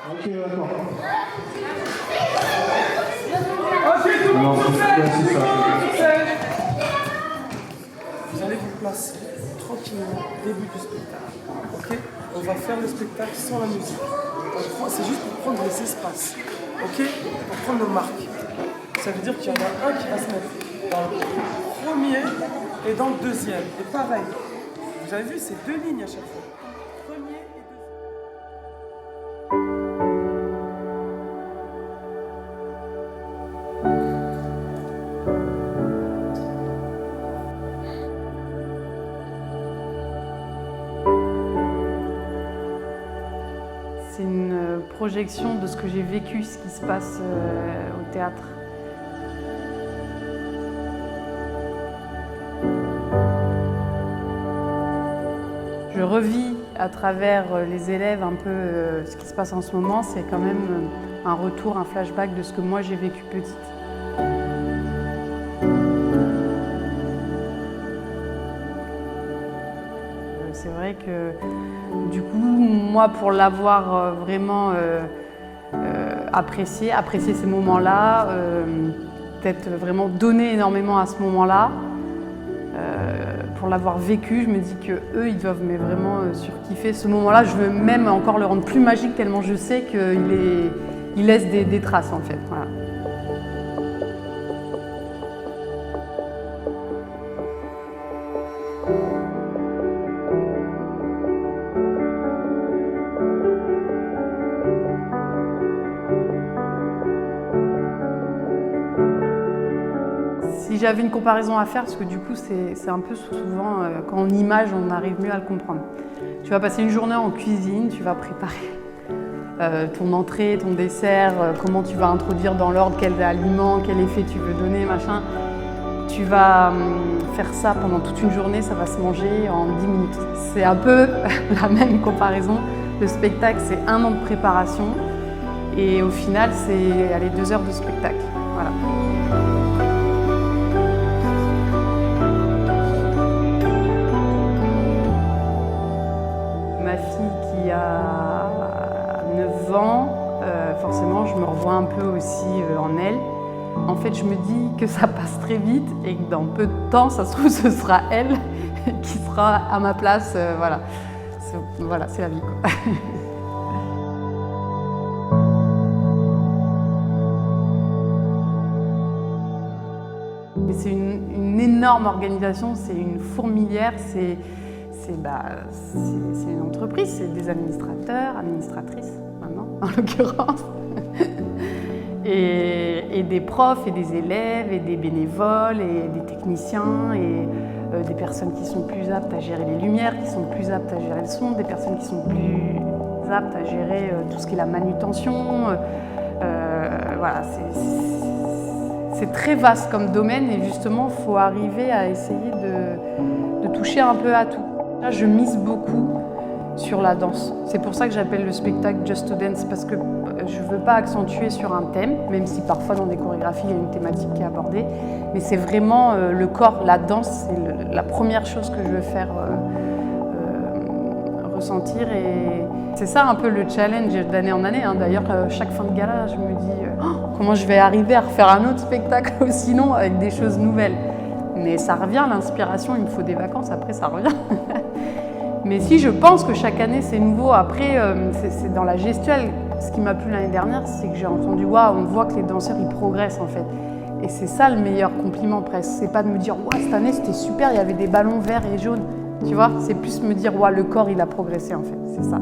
Ok, d'accord. Non, c'est ça. Vous allez vous placer tranquillement au début du spectacle. Ok? On va faire le spectacle sans la musique. C'est juste pour prendre les espaces. Ok? Pour prendre nos marques. Ça veut dire qu'il y en a un qui va se mettre dans le premier et dans le deuxième. Et pareil. Vous avez vu, c'est 2 lignes à chaque fois. Premier et deuxième. C'est une projection de ce que j'ai vécu, ce qui se passe au théâtre. Je revis à travers les élèves un peu ce qui se passe en ce moment. C'est quand même un retour, un flashback de ce que moi j'ai vécu petite. C'est vrai que du coup, moi pour l'avoir vraiment apprécié ces moments-là, peut-être vraiment donné énormément à ce moment-là, pour l'avoir vécu, je me dis qu'eux, ils doivent mais vraiment surkiffer ce moment-là. Je veux même encore le rendre plus magique tellement je sais qu'il laisse des traces en fait. Voilà. Si j'avais une comparaison à faire, parce que du coup c'est un peu souvent, quand on image, on arrive mieux à le comprendre. Tu vas passer une journée en cuisine, tu vas préparer ton entrée, ton dessert, comment tu vas introduire dans l'ordre, quel aliment, quel effet tu veux donner, machin. Tu vas faire ça pendant toute une journée, ça va se manger en 10 minutes. C'est un peu la même comparaison. Le spectacle, c'est 1 an de préparation et au final, c'est 2 heures de spectacle. Voilà. Ma fille qui a 9 ans, forcément je me revois un peu aussi en elle. En fait je me dis que ça passe très vite et que dans peu de temps, ça se trouve, ce sera elle qui sera à ma place. Voilà, c'est la vie, quoi. C'est une énorme organisation, c'est une fourmilière, c'est une entreprise, c'est des administrateurs, administratrices maintenant en l'occurrence, et des profs et des élèves et des bénévoles et des techniciens et des personnes qui sont plus aptes à gérer les lumières, qui sont plus aptes à gérer le son, des personnes qui sont plus aptes à gérer tout ce qui est la manutention. Voilà, c'est très vaste comme domaine et justement il faut arriver à essayer de toucher un peu à tout. Là, je mise beaucoup sur la danse. C'est pour ça que j'appelle le spectacle Just to Dance, parce que je ne veux pas accentuer sur un thème, même si parfois dans des chorégraphies il y a une thématique qui est abordée, mais c'est vraiment le corps, la danse, c'est la première chose que je veux faire ressentir et c'est ça un peu le challenge d'année en année. D'ailleurs, chaque fin de gala, je me dis comment je vais arriver à refaire un autre spectacle aussi long avec des choses nouvelles. Mais ça revient, l'inspiration, il me faut des vacances, après ça revient. Mais si je pense que chaque année c'est nouveau, après c'est dans la gestuelle. Ce qui m'a plu l'année dernière, c'est que j'ai entendu waouh, on voit que les danseurs ils progressent en fait. Et c'est ça le meilleur compliment presque. C'est pas de me dire waouh, cette année c'était super, il y avait des ballons verts et jaunes. Tu vois, c'est plus me dire waouh, le corps il a progressé en fait, c'est ça.